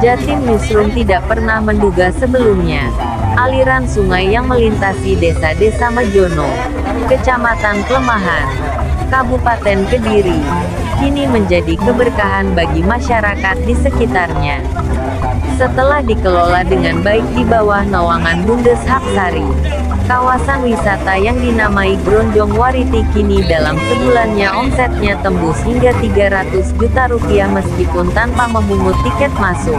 Jatim Newsroom tidak pernah menduga sebelumnya, aliran sungai yang melintasi desa-desa Mejono, Kecamatan Plemahan, Kabupaten Kediri, kini menjadi keberkahan bagi masyarakat di sekitarnya. Setelah dikelola dengan baik di bawah naungan Bundes Hapsari, kawasan wisata yang dinamai Gronjong Wariti kini dalam sebulannya omsetnya tembus hingga 300 juta rupiah meskipun tanpa memungut tiket masuk.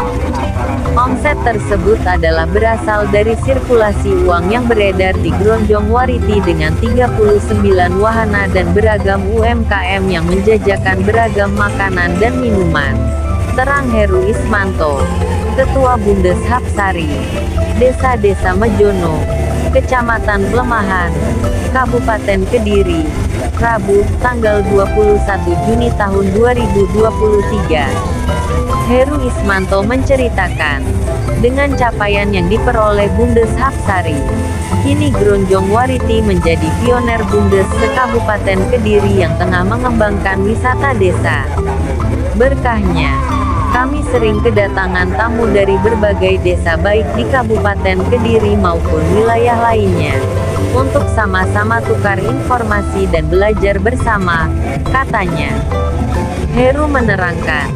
Omset tersebut adalah berasal dari sirkulasi uang yang beredar di Gronjong Wariti dengan 39 wahana dan beragam UMKM yang menjajakan beragam makanan dan minuman. Terang Heru Ismanto, Ketua Bundes Hapsari, Desa-Desa Mejono, Kecamatan Plemahan, Kabupaten Kediri, Rabu, tanggal 21 Juni tahun 2023. Heru Ismanto menceritakan, dengan capaian yang diperoleh Bundes Hapsari, kini Gronjong Wariti menjadi pioner Bundes se-Kabupaten Kediri yang tengah mengembangkan wisata desa. Berkahnya, kami sering kedatangan tamu dari berbagai desa baik di Kabupaten Kediri maupun wilayah lainnya, untuk sama-sama tukar informasi dan belajar bersama, katanya. Heru menerangkan,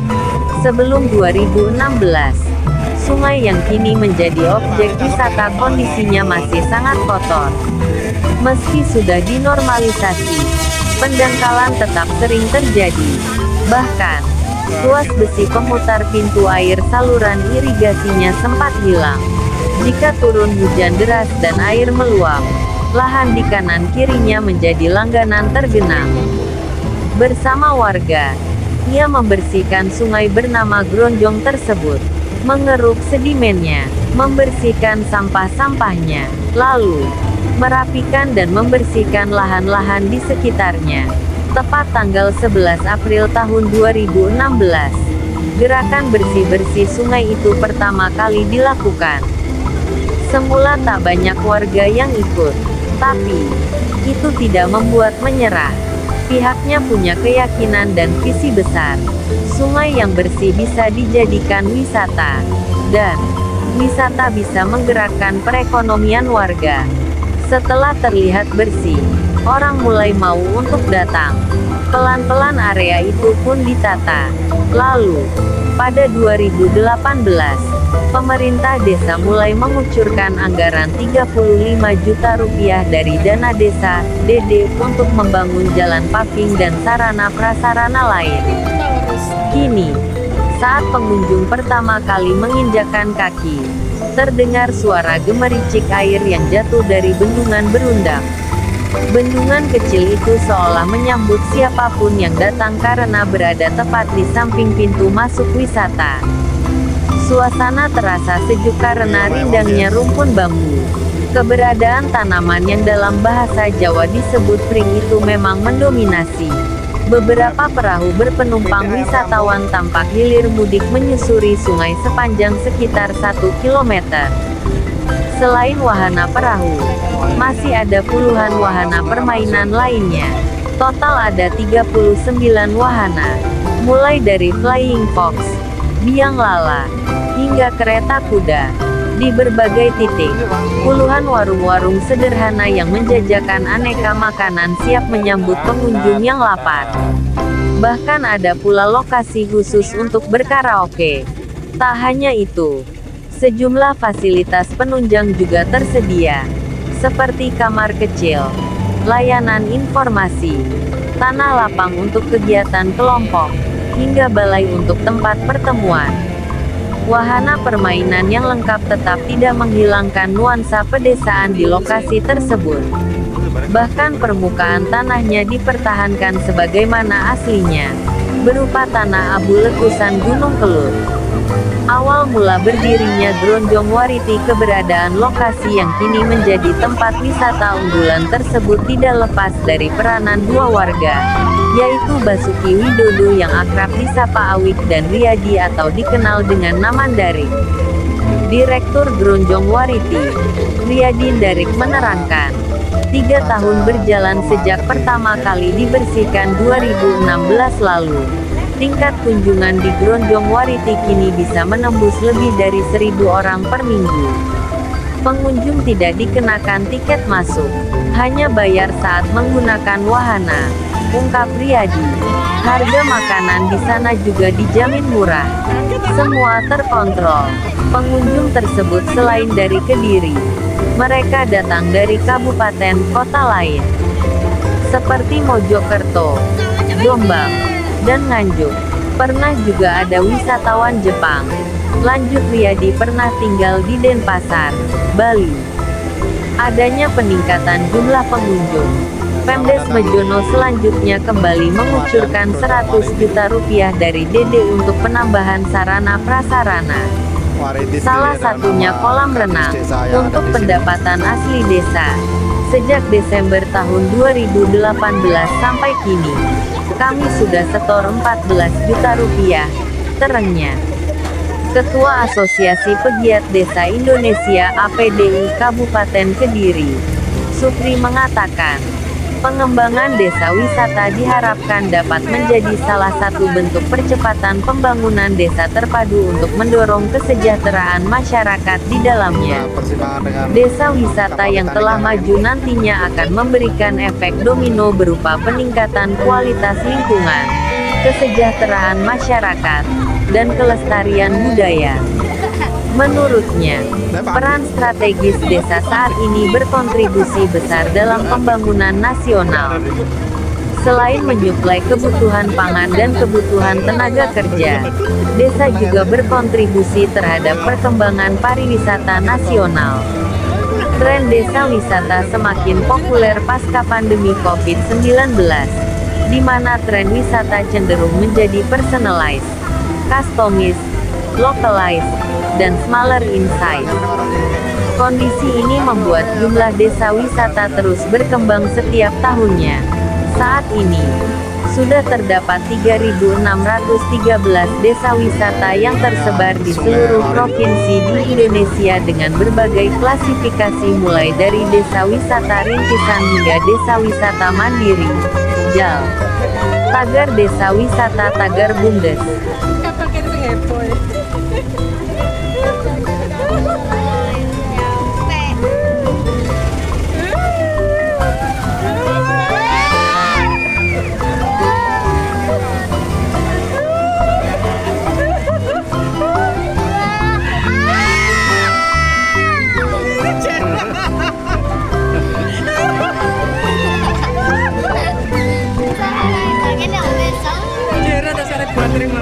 sebelum 2016, sungai yang kini menjadi objek wisata kondisinya masih sangat kotor. Meski sudah dinormalisasi, pendangkalan tetap sering terjadi. Bahkan, tuas besi pemutar pintu air saluran irigasinya sempat hilang. Jika turun hujan deras dan air meluap, lahan di kanan kirinya menjadi langganan tergenang. Bersama warga, ia membersihkan sungai bernama Gronjong tersebut, mengeruk sedimennya, membersihkan sampah-sampahnya, lalu merapikan dan membersihkan lahan-lahan di sekitarnya. Tepat tanggal 11 April tahun 2016, gerakan bersih-bersih sungai itu pertama kali dilakukan. Semula tak banyak warga yang ikut, tapi itu tidak membuat menyerah. Pihaknya punya keyakinan dan visi besar. Sungai yang bersih bisa dijadikan wisata, dan wisata bisa menggerakkan perekonomian warga. Setelah terlihat bersih, orang mulai mau untuk datang. Pelan-pelan area itu pun ditata. Lalu, pada 2018, pemerintah desa mulai mengucurkan anggaran 35 juta rupiah dari dana desa, DD, untuk membangun jalan paving dan sarana prasarana lain. Kini, saat pengunjung pertama kali menginjakan kaki, terdengar suara gemericik air yang jatuh dari bendungan berundang. Bendungan kecil itu seolah menyambut siapapun yang datang karena berada tepat di samping pintu masuk wisata. Suasana terasa sejuk karena rindangnya rumpun bambu. Keberadaan tanaman yang dalam bahasa Jawa disebut pring itu memang mendominasi. Beberapa perahu berpenumpang wisatawan tampak hilir mudik menyusuri sungai sepanjang sekitar 1 kilometer. Selain wahana perahu, masih ada puluhan wahana permainan lainnya. Total ada 39 wahana, mulai dari Flying Fox, Biang Lala, hingga kereta kuda. Di berbagai titik, puluhan warung-warung sederhana yang menjajakan aneka makanan siap menyambut pengunjung yang lapar. Bahkan ada pula lokasi khusus untuk berkaraoke. Tak hanya itu, sejumlah fasilitas penunjang juga tersedia, seperti kamar kecil, layanan informasi, tanah lapang untuk kegiatan kelompok, hingga balai untuk tempat pertemuan. Wahana permainan yang lengkap tetap tidak menghilangkan nuansa pedesaan di lokasi tersebut. Bahkan permukaan tanahnya dipertahankan sebagaimana aslinya, berupa tanah abu letusan Gunung Kelut. Awal mula berdirinya Gronjong Wariti, keberadaan lokasi yang kini menjadi tempat wisata unggulan tersebut tidak lepas dari peranan dua warga, yaitu Basuki Widodo yang akrab disapa Awik dan Riyadi atau dikenal dengan nama Darik. Direktur Gronjong Wariti, Riyadi Darik menerangkan, 3 tahun berjalan sejak pertama kali dibersihkan 2016 lalu. Tingkat kunjungan di Grondong Wariti kini bisa menembus lebih dari 1.000 orang per minggu. Pengunjung tidak dikenakan tiket masuk, hanya bayar saat menggunakan wahana, ungkap Riyadi. Harga makanan di sana juga dijamin murah. Semua terkontrol. Pengunjung tersebut selain dari Kediri, mereka datang dari kabupaten kota lain, seperti Mojokerto, Jombang, dan Nganjuk. Pernah juga ada wisatawan Jepang. Lanjut, Riyadi pernah tinggal di Denpasar, Bali. Adanya peningkatan jumlah pengunjung, Pemdes Mejono selanjutnya kembali mengucurkan 100 juta rupiah dari DD untuk penambahan sarana prasarana. Salah satunya kolam renang, untuk pendapatan asli desa. Sejak Desember tahun 2018 sampai kini, kami sudah setor 14 juta rupiah, terangnya. Ketua Asosiasi Pegiat Desa Indonesia (APDI) Kabupaten Kediri, Supri mengatakan, pengembangan desa wisata diharapkan dapat menjadi salah satu bentuk percepatan pembangunan desa terpadu untuk mendorong kesejahteraan masyarakat di dalamnya. Desa wisata yang telah maju nantinya akan memberikan efek domino berupa peningkatan kualitas lingkungan, kesejahteraan masyarakat, dan kelestarian budaya. Menurutnya, peran strategis desa saat ini berkontribusi besar dalam pembangunan nasional. Selain menyuplai kebutuhan pangan dan kebutuhan tenaga kerja, desa juga berkontribusi terhadap perkembangan pariwisata nasional. Tren desa wisata semakin populer pasca pandemi COVID-19, di mana tren wisata cenderung menjadi personalized, customized, localized, dan smaller in size. Kondisi ini membuat jumlah desa wisata terus berkembang setiap tahunnya. Saat ini, sudah terdapat 3.613 desa wisata yang tersebar di seluruh provinsi di Indonesia dengan berbagai klasifikasi mulai dari desa wisata rintisan hingga desa wisata mandiri, JAL, tagar desa wisata tagar BUMDes. Terima.